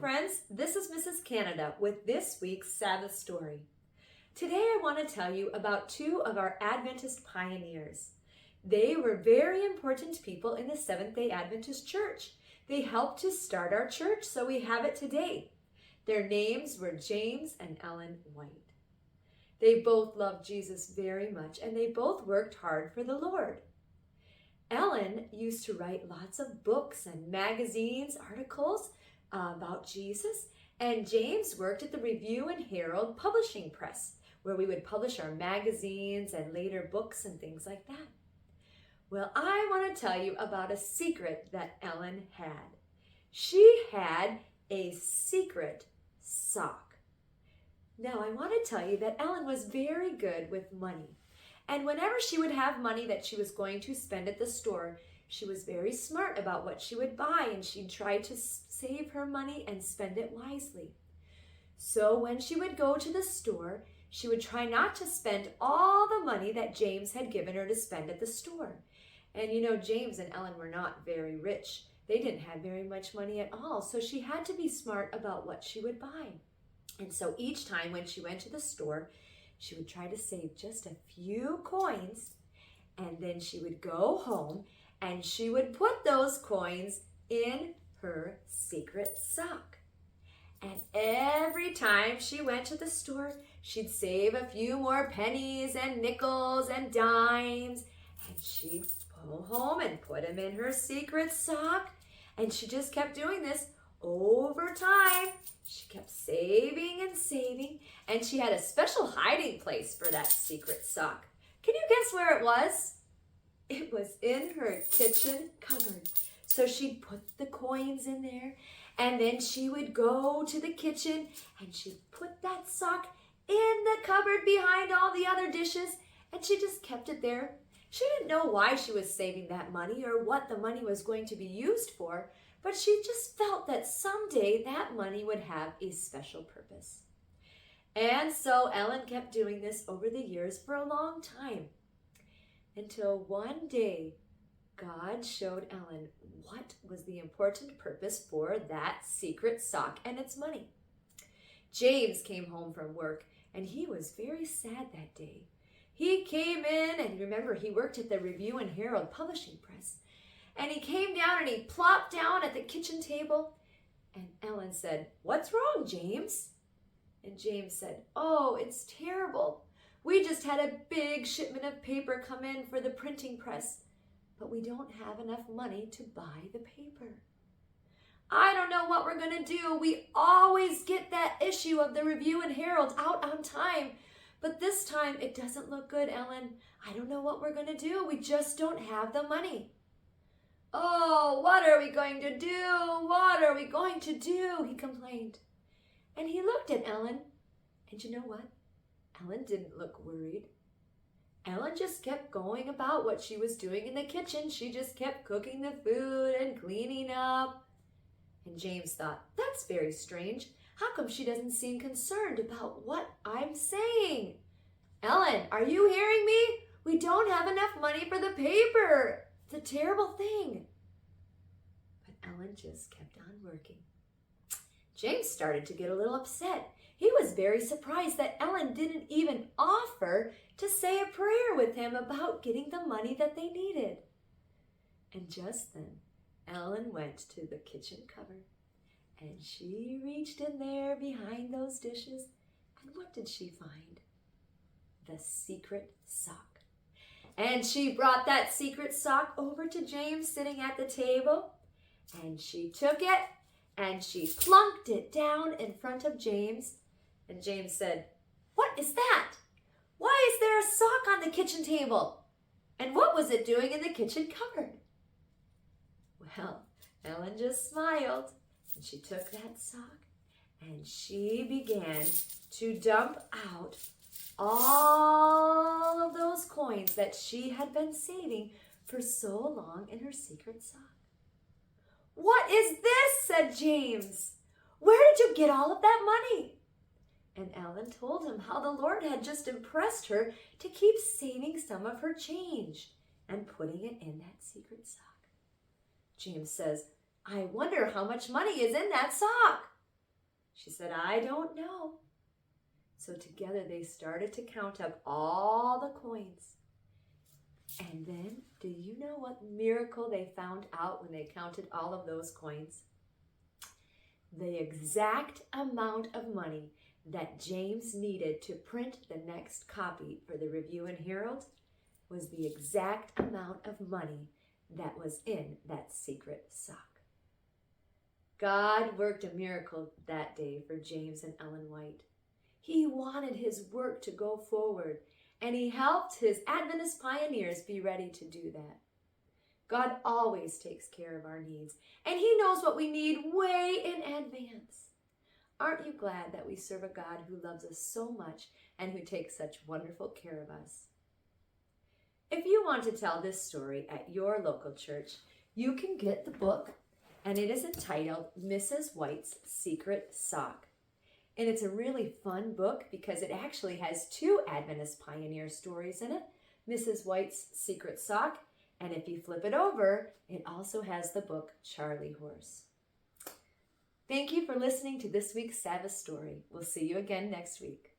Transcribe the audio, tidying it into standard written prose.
friends, this is Mrs. Canada with this week's Sabbath story. Today I want to tell you about two of our Adventist pioneers. They were very important people in the Seventh-day Adventist Church. They helped to start our church, so we have it today. Their names were James and Ellen White. They both loved Jesus very much, and they both worked hard for the Lord. Ellen used to write lots of books and magazines, articles about Jesus, and James worked at the Review and Herald publishing press, where we would publish our magazines and later books and things like that. Well, I want to tell you about a secret that Ellen had. She had a secret sock. Now, I want to tell you that Ellen was very good with money. And whenever she would have money that she was going to spend at the store, she was very smart about what she would buy, and she'd try to save her money and spend it wisely. So when she would go to the store, she would try not to spend all the money that James had given her to spend at the store. And you know, James and Ellen were not very rich. They didn't have very much money at all, so she had to be smart about what she would buy. And so each time when she went to the store, she would try to save just a few coins, and then she would go home and she would put those coins in her secret sock. And every time she went to the store, she'd save a few more pennies and nickels and dimes, and she'd go home and put them in her secret sock. And she just kept doing this over time. She kept saving and saving, and she had a special hiding place for that secret sock. Can you guess where it was? It was in her kitchen cupboard. So she'd put the coins in there, and then she would go to the kitchen and she'd put that sock in the cupboard behind all the other dishes, and she just kept it there. She didn't know why she was saving that money or what the money was going to be used for, but she just felt that someday that money would have a special purpose. And so Ellen kept doing this over the years for a long time, until one day God showed Ellen what was the important purpose for that secret sock and its money. James came home from work, and he was very sad that day. He came in, and remember, he worked at the Review and Herald publishing press. And he came down and he plopped down at the kitchen table. And Ellen said, "What's wrong, James?" And James said, "Oh, it's terrible. We just had a big shipment of paper come in for the printing press, but we don't have enough money to buy the paper. I don't know what we're going to do. We always get that issue of the Review and Herald out on time, but this time it doesn't look good, Ellen. I don't know what we're going to do. We just don't have the money." "Oh, what are we going to do? What are we going to do?" he complained. And he looked at Ellen, and you know what? Ellen didn't look worried. Ellen just kept going about what she was doing in the kitchen. She just kept cooking the food and cleaning up. And James thought, that's very strange. How come she doesn't seem concerned about what I'm saying? "Ellen, are you hearing me? We don't have enough money for the paper. It's a terrible thing." But Ellen just kept on working. James started to get a little upset. He was very surprised that Ellen didn't even offer to say a prayer with him about getting the money that they needed. And just then, Ellen went to the kitchen cupboard, and she reached in there behind those dishes, and what did she find? The secret sock. And she brought that secret sock over to James sitting at the table, and she took it and she plunked it down in front of James. And James said, "What is that? Why is there a sock on the kitchen table? And what was it doing in the kitchen cupboard?" Well, Ellen just smiled, and she took that sock and she began to dump out all of those coins that she had been saving for so long in her secret sock. "What is this?" said James. "Where did you get all of that money?" And Ellen told him how the Lord had just impressed her to keep saving some of her change and putting it in that secret sock. James says, "I wonder how much money is in that sock." She said, I don't know. So together they started to count up all the coins. And then, do you know what miracle they found out when they counted all of those coins? The exact amount of money that James needed to print the next copy for the Review and Herald was the exact amount of money that was in that secret sock. God worked a miracle that day for James and Ellen White. He wanted his work to go forward, and he helped his Adventist pioneers be ready to do that. God always takes care of our needs, and he knows what we need way in advance. Aren't you glad that we serve a God who loves us so much and who takes such wonderful care of us? If you want to tell this story at your local church, you can get the book, and it is entitled Mrs. White's Secret Sock. And it's a really fun book because it actually has 2 Adventist pioneer stories in it, Mrs. White's Secret Sock, and if you flip it over, it also has the book Charlie Horse. Thank you for listening to this week's Sabbath story. We'll see you again next week.